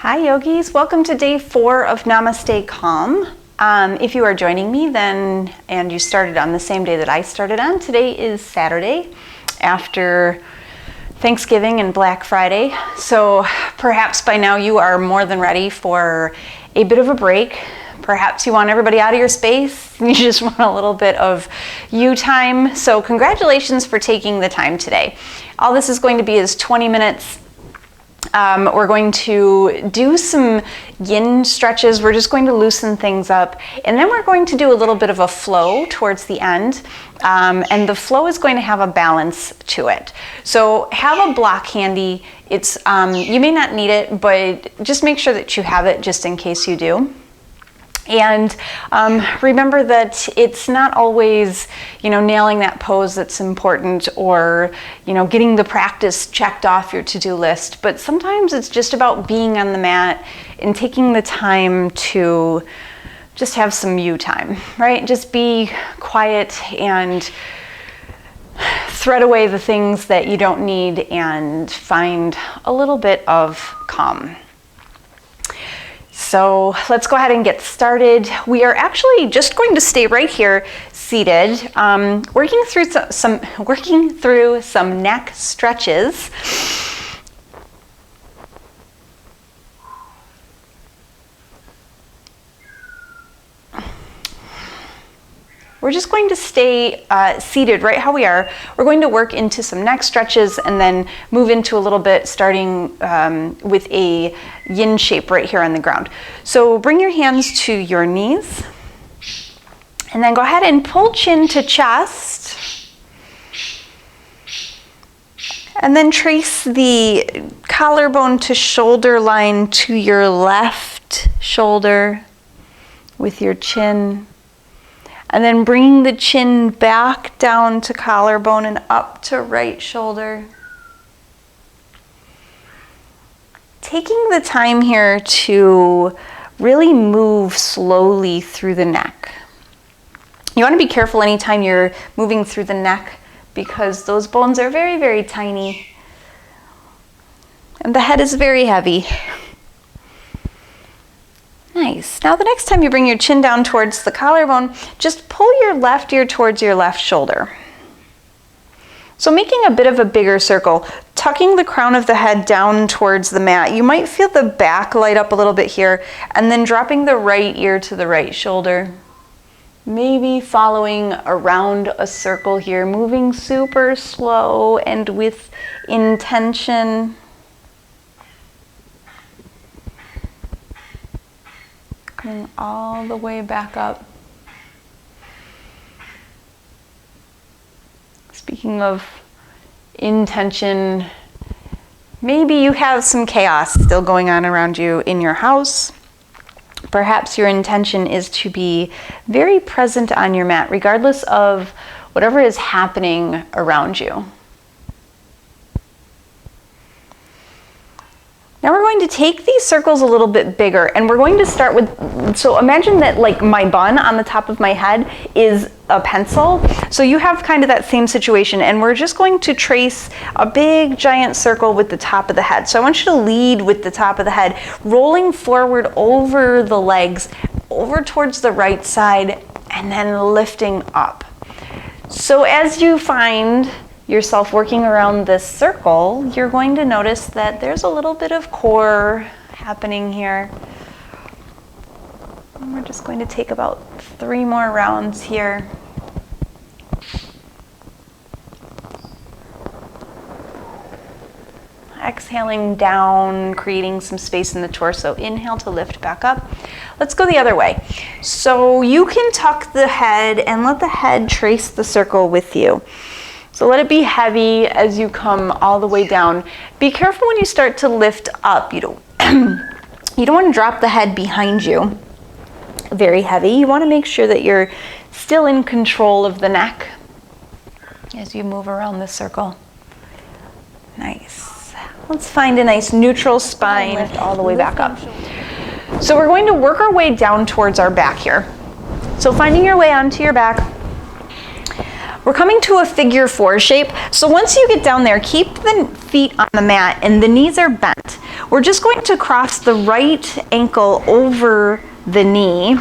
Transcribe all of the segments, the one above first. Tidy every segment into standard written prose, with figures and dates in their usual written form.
Hi yogis, welcome to day 4 of Namaste Calm. If you are joining me and you started on the same day that I started on, today is Saturday after Thanksgiving and Black Friday. So perhaps by now you are more than ready for a bit of a break. Perhaps you want everybody out of your space and you just want a little bit of you time. So congratulations for taking the time today. All this is going to be is 20 minutes. We're going to do some yin stretches. We're just going to loosen things up. And then we're going to do a little bit of a flow towards the end. And the flow is going to have a balance to it. So have a block handy. It's you may not need it, but just make sure that you have it just in case you do. And remember that it's not always, nailing that pose that's important or, getting the practice checked off your to-do list. But sometimes it's just about being on the mat and taking the time to just have some you time, right? Just be quiet and thread away the things that you don't need and find a little bit of calm. So let's go ahead and get started. We are actually just going to stay right here, seated, working through some neck stretches. We're just going to stay seated right how we are. We're going to work into some neck stretches and then move into a little bit starting with a yin shape right here on the ground. So bring your hands to your knees and then go ahead and pull chin to chest. And then trace the collarbone to shoulder line to your left shoulder with your chin. And then bring the chin back down to collarbone and up to right shoulder. Taking the time here to really move slowly through the neck. You want to be careful anytime you're moving through the neck because those bones are very, very tiny. And the head is very heavy. Nice. Now the next time you bring your chin down towards the collarbone, just pull your left ear towards your left shoulder. So making a bit of a bigger circle, tucking the crown of the head down towards the mat. You might feel the back light up a little bit here, and then dropping the right ear to the right shoulder. Maybe following around a circle here, moving super slow and with intention. Coming all the way back up. Speaking of intention, maybe you have some chaos still going on around you in your house. Perhaps your intention is to be very present on your mat, regardless of whatever is happening around you. Now we're going to take these circles a little bit bigger and we're going to start with, so imagine that like my bun on the top of my head is a pencil. So you have kind of that same situation and we're just going to trace a big giant circle with the top of the head. So I want you to lead with the top of the head, rolling forward over the legs, over towards the right side and then lifting up. So as you find yourself working around this circle, you're going to notice that there's a little bit of core happening here. And we're just going to take about 3 more rounds here. Exhaling down, creating some space in the torso. Inhale to lift back up. Let's go the other way. So you can tuck the head and let the head trace the circle with you. So let it be heavy as you come all the way down. Be careful when you start to lift up. You don't want to drop the head behind you. Very heavy. You want to make sure that you're still in control of the neck as you move around the circle. Nice. Let's find a nice neutral spine. Lift all the way back up. So we're going to work our way down towards our back here. So finding your way onto your back. We're coming to a figure 4 shape. So once you get down there, keep the feet on the mat and the knees are bent. We're just going to cross the right ankle over the knee.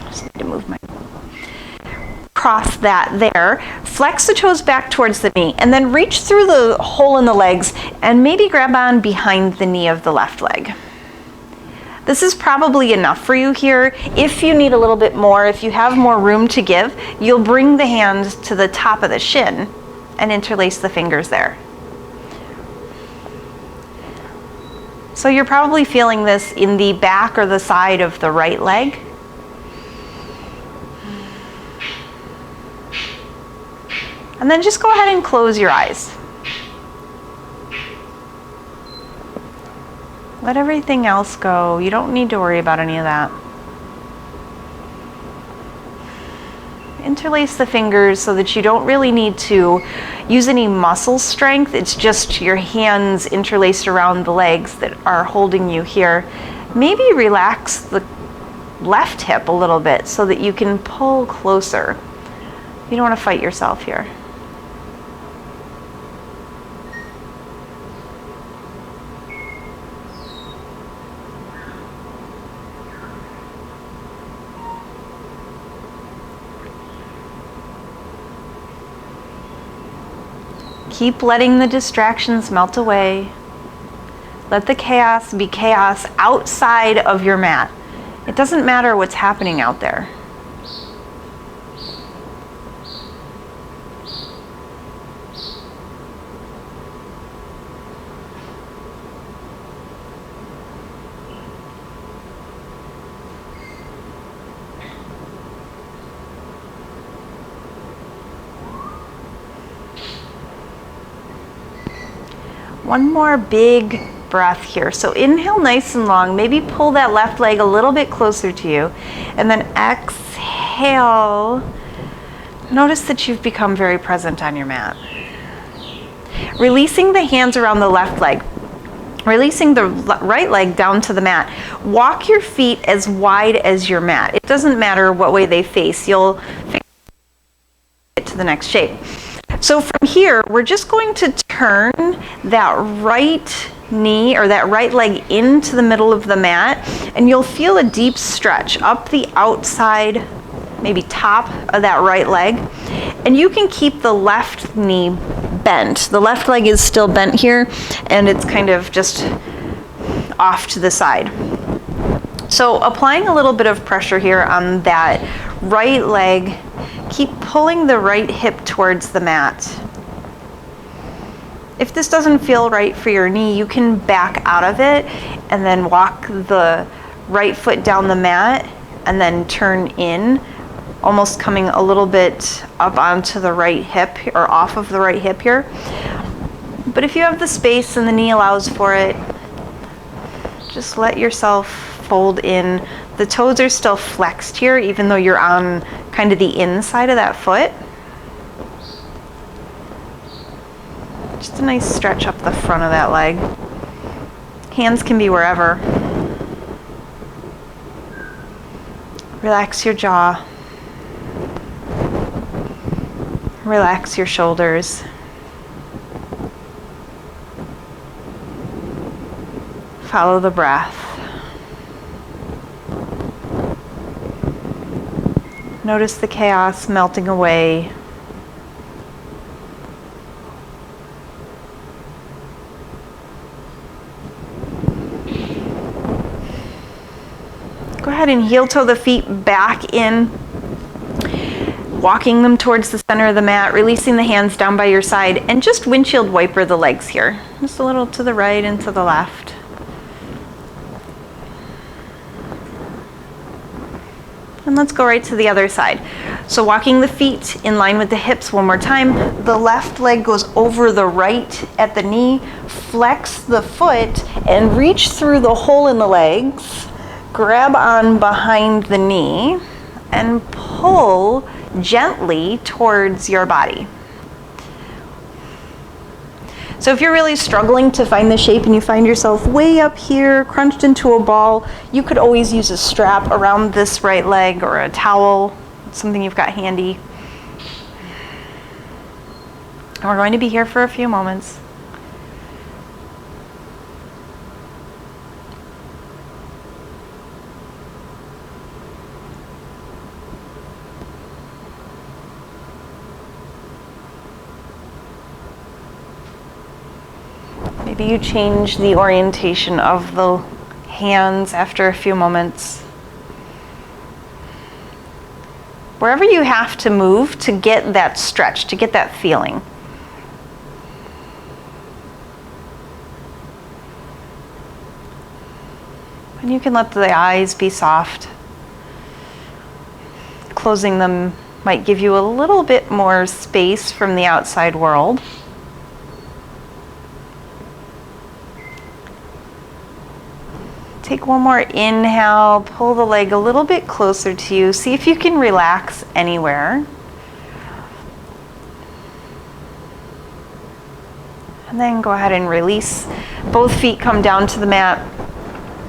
Just need to move my cross that there. Flex the toes back towards the knee and then reach through the hole in the legs and maybe grab on behind the knee of the left leg. This is probably enough for you here. If you need a little bit more, if you have more room to give, you'll bring the hands to the top of the shin and interlace the fingers there. So you're probably feeling this in the back or the side of the right leg. And then just go ahead and close your eyes. Let everything else go. You don't need to worry about any of that. Interlace the fingers so that you don't really need to use any muscle strength. It's just your hands interlaced around the legs that are holding you here. Maybe relax the left hip a little bit so that you can pull closer. You don't want to fight yourself here. Keep letting the distractions melt away. Let the chaos be chaos outside of your mat. It doesn't matter what's happening out there. One more big breath here. So inhale nice and long, maybe pull that left leg a little bit closer to you, and then exhale. Notice that you've become very present on your mat. Releasing the hands around the left leg, releasing the right leg down to the mat. Walk your feet as wide as your mat. It doesn't matter what way they face. You'll get to the next shape. So from here, we're just going to turn that right knee or that right leg into the middle of the mat, and you'll feel a deep stretch up the outside, maybe top of that right leg. And you can keep the left knee bent. The left leg is still bent here, and it's kind of just off to the side. So applying a little bit of pressure here on that right leg. Keep pulling the right hip towards the mat. If this doesn't feel right for your knee, you can back out of it and then walk the right foot down the mat and then turn in, almost coming a little bit up onto the right hip or off of the right hip here. But if you have the space and the knee allows for it, just let yourself fold in. The toes are still flexed here, even though you're on kind of the inside of that foot. Just a nice stretch up the front of that leg. Hands can be wherever. Relax your jaw. Relax your shoulders. Follow the breath. Notice the chaos melting away. Go ahead and heel toe the feet back in, walking them towards the center of the mat, releasing the hands down by your side, and just windshield wiper the legs here. Just a little to the right and to the left. And let's go right to the other side. So walking the feet in line with the hips one more time. The left leg goes over the right at the knee. Flex the foot and reach through the hole in the legs. Grab on behind the knee and pull gently towards your body. So if you're really struggling to find the shape and you find yourself way up here, crunched into a ball, you could always use a strap around this right leg or a towel, something you've got handy. And we're going to be here for a few moments. Maybe you change the orientation of the hands after a few moments. Wherever you have to move to get that stretch, to get that feeling. And you can let the eyes be soft. Closing them might give you a little bit more space from the outside world. Take one more inhale, pull the leg a little bit closer to you. See if you can relax anywhere. And then go ahead and release. Both feet come down to the mat.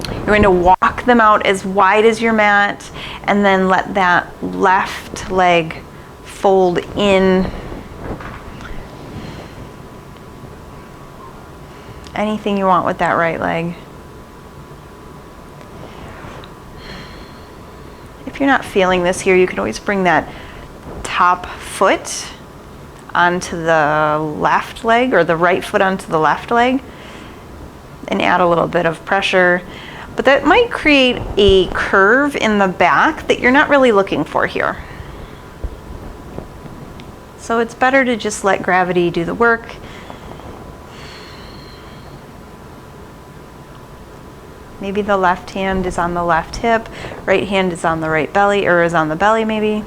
You're going to walk them out as wide as your mat, and then let that left leg fold in. Anything you want with that right leg. If you're not feeling this here, you can always bring that top foot onto the left leg, or the right foot onto the left leg, and add a little bit of pressure. But that might create a curve in the back that you're not really looking for here. So it's better to just let gravity do the work. Maybe the left hand is on the left hip, right hand is on the right belly, or is on the belly maybe.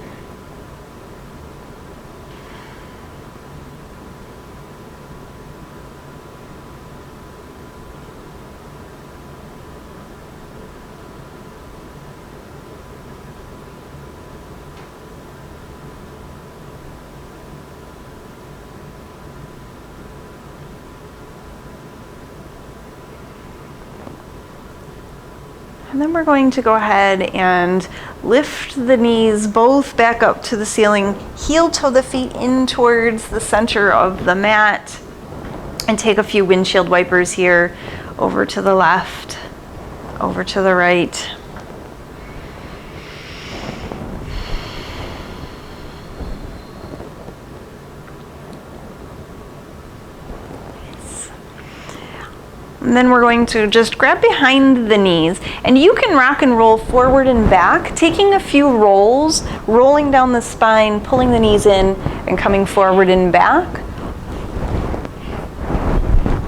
And then we're going to go ahead and lift the knees both back up to the ceiling, heel toe the feet in towards the center of the mat, and take a few windshield wipers here, over to the left, over to the right. And then we're going to just grab behind the knees, and you can rock and roll forward and back, taking a few rolls, rolling down the spine, pulling the knees in, and coming forward and back.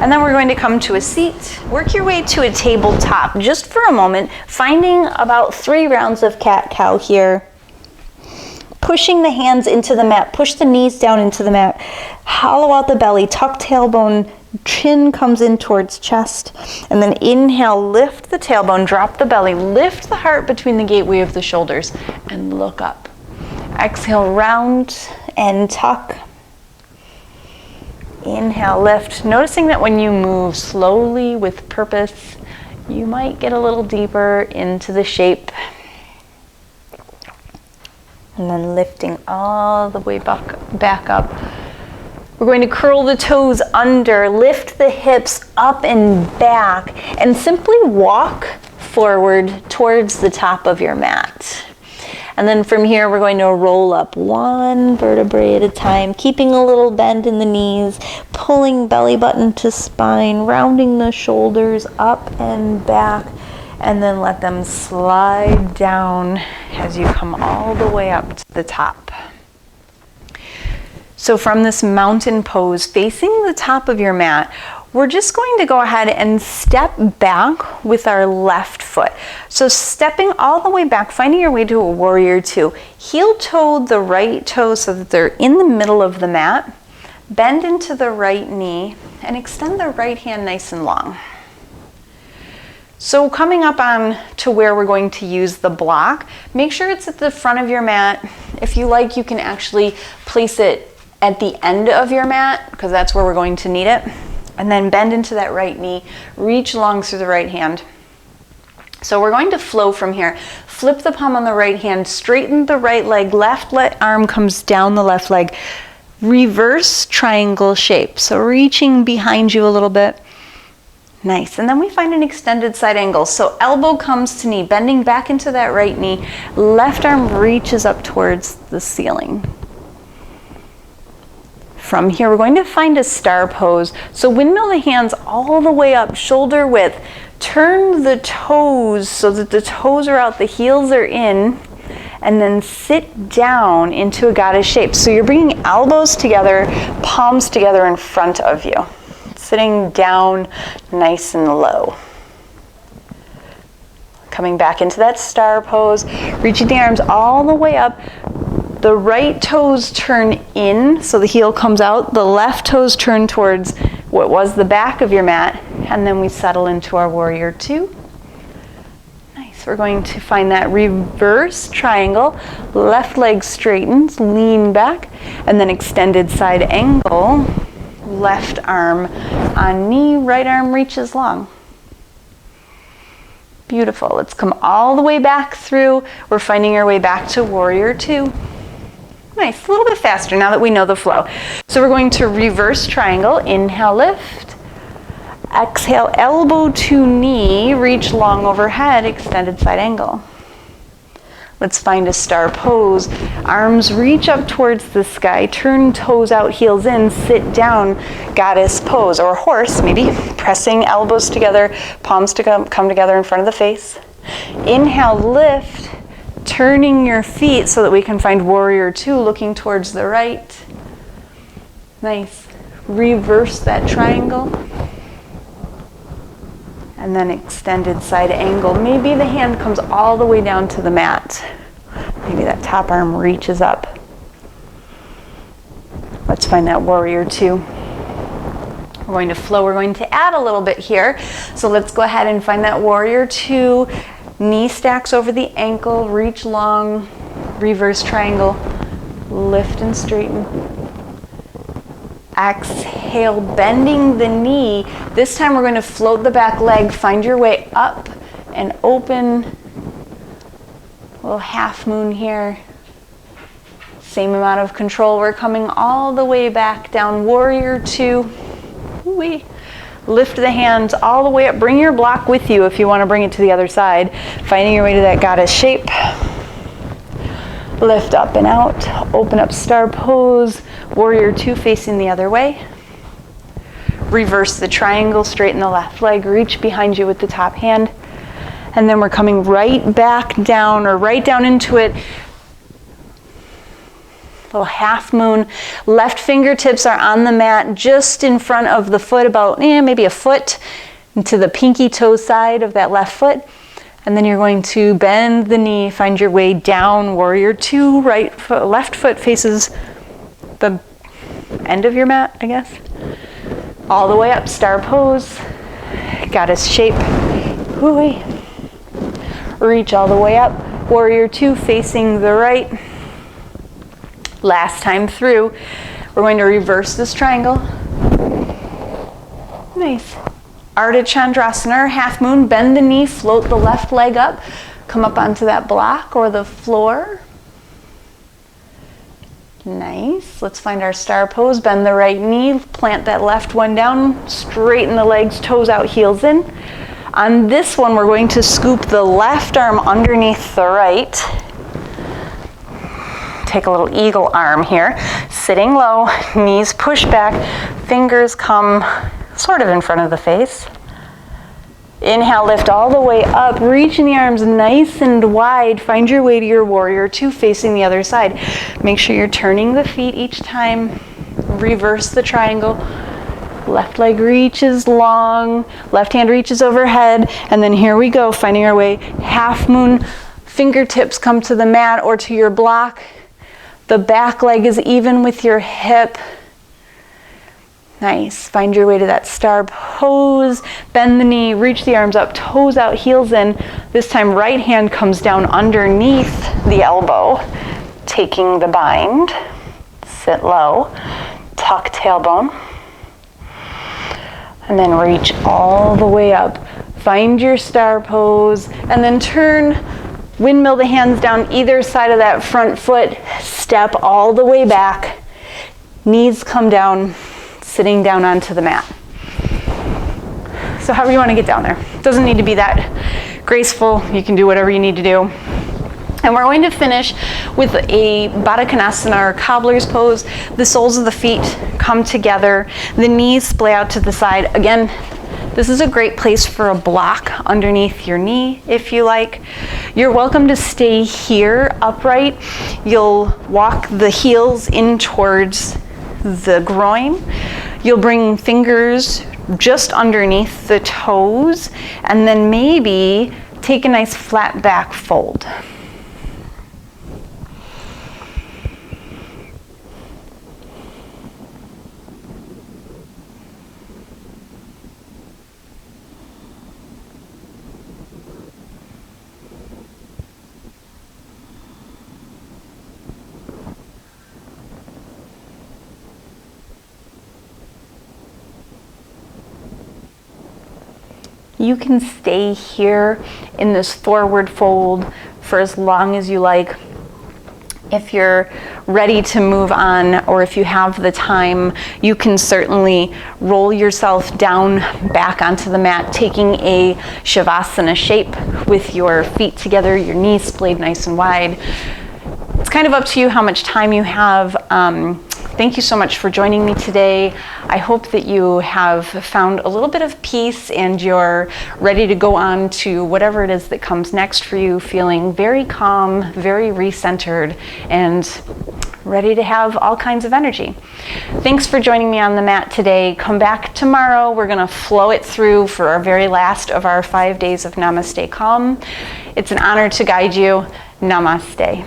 And then we're going to come to a seat. Work your way to a tabletop just for a moment, finding about 3 rounds of cat-cow here. Pushing the hands into the mat, push the knees down into the mat, hollow out the belly, tuck tailbone, chin comes in towards chest, and then inhale, lift the tailbone, drop the belly, lift the heart between the gateway of the shoulders, and look up. Exhale, round and tuck. Inhale, lift. Noticing that when you move slowly with purpose, you might get a little deeper into the shape. And then lifting all the way back up. We're going to curl the toes under, lift the hips up and back, and simply walk forward towards the top of your mat. And then from here, we're going to roll up one vertebrae at a time, keeping a little bend in the knees, pulling belly button to spine, rounding the shoulders up and back, and then let them slide down as you come all the way up to the top. So from this mountain pose, facing the top of your mat, we're just going to go ahead and step back with our left foot. So stepping all the way back, finding your way to a warrior 2. Heel toe the right toe so that they're in the middle of the mat. Bend into the right knee and extend the right hand nice and long. So coming up on to where we're going to use the block, make sure it's at the front of your mat. If you like, you can actually place it at the end of your mat, because that's where we're going to need it. And then bend into that right knee, reach long through the right hand. So we're going to flow from here. Flip the palm on the right hand, straighten the right leg, left arm comes down the left leg. reverse triangle shape. So reaching behind you a little bit. Nice. And then we find an extended side angle. So elbow comes to knee, bending back into that right knee. Left arm reaches up towards the ceiling. From here, we're going to find a star pose. So windmill the hands all the way up, shoulder width. Turn the toes so that the toes are out, the heels are in, and then sit down into a goddess shape. So you're bringing elbows together, palms together in front of you. Sitting down nice and low. Coming back into that star pose, reaching the arms all the way up. The right toes turn in, so the heel comes out. The left toes turn towards what was the back of your mat, and then we settle into our warrior two. Nice. We're going to find that reverse triangle. Left leg straightens, lean back, and then extended side angle. Left arm on knee, right arm reaches long. Beautiful. Let's come all the way back through. We're finding our way back to warrior two. Nice, a little bit faster now that we know the flow. So we're going to reverse triangle, inhale, lift. Exhale, elbow to knee, reach long overhead, extended side angle. Let's find a star pose. Arms reach up towards the sky, turn toes out, heels in, sit down, goddess pose, or horse maybe, pressing elbows together, palms to come together in front of the face. Inhale, lift. Turning your feet so that we can find warrior two, looking towards the right. Nice. Reverse that triangle. And then extended side angle. Maybe the hand comes all the way down to the mat. Maybe that top arm reaches up. Let's find that warrior two. We're going to flow. We're going to add a little bit here. So let's go ahead and find that warrior two. Knee stacks over the ankle, reach long, reverse triangle, lift and straighten. Exhale, bending the knee. This time we're going to float the back leg, find your way up and open. A little half moon here. Same amount of control. We're coming all the way back down, warrior two. Ooh-wee. Lift the hands all the way up. Bring your block with you if you want to bring it to the other side. Finding your way to that goddess shape. Lift up and out. Open up star pose. Warrior two facing the other way. Reverse the triangle. Straighten the left leg. Reach behind you with the top hand. And then we're coming right back down or right down into it. Little half moon. Left fingertips are on the mat just in front of the foot, about maybe a foot to the pinky toe side of that left foot. And then you're going to bend the knee, find your way down, warrior two, left foot faces the end of your mat, I guess. All the way up, star pose, goddess shape. Hooey. Reach all the way up, warrior two facing the right. Last time through, we're going to reverse this triangle. Nice. Ardha Chandrasana, half moon, bend the knee, float the left leg up, come up onto that block or the floor. Nice. Let's find our star pose, bend the right knee, plant that left one down, straighten the legs, toes out, heels in. On this one, we're going to scoop the left arm underneath the right. Take a little eagle arm here, sitting low, knees push back, fingers come sort of in front of the face. Inhale, lift all the way up, reaching the arms nice and wide. Find your way to your warrior two facing the other side. Make sure you're turning the feet each time. Reverse the triangle. Left leg reaches long, left hand reaches overhead, and then here we go, finding our way. Half moon, fingertips come to the mat or to your block. The back leg is even with your hip. Nice. Find your way to that star pose. Bend the knee, reach the arms up, toes out, heels in. This time right hand comes down underneath the elbow, taking the bind. Sit low, tuck tailbone. And then reach all the way up. Find your star pose and then turn. Windmill the hands down either side of that front foot, step all the way back. Knees come down, sitting down onto the mat. So however you want to get down there. Doesn't need to be that graceful. You can do whatever you need to do. And we're going to finish with a Baddha Konasana, or cobbler's pose. The soles of the feet come together, the knees splay out to the side. Again, this is a great place for a block underneath your knee, if you like. You're welcome to stay here upright. You'll walk the heels in towards the groin. You'll bring fingers just underneath the toes, and then maybe take a nice flat back fold. You can stay here in this forward fold for as long as you like. If you're ready to move on, or if you have the time, you can certainly roll yourself down back onto the mat, taking a Shavasana shape with your feet together, your knees splayed nice and wide. It's kind of up to you how much time you have. Thank you so much for joining me today. I hope that you have found a little bit of peace and you're ready to go on to whatever it is that comes next for you, feeling very calm, very recentered, and ready to have all kinds of energy. Thanks for joining me on the mat today. Come back tomorrow. We're going to flow it through for our very last of our 5 days of Namaste Calm. It's an honor to guide you. Namaste.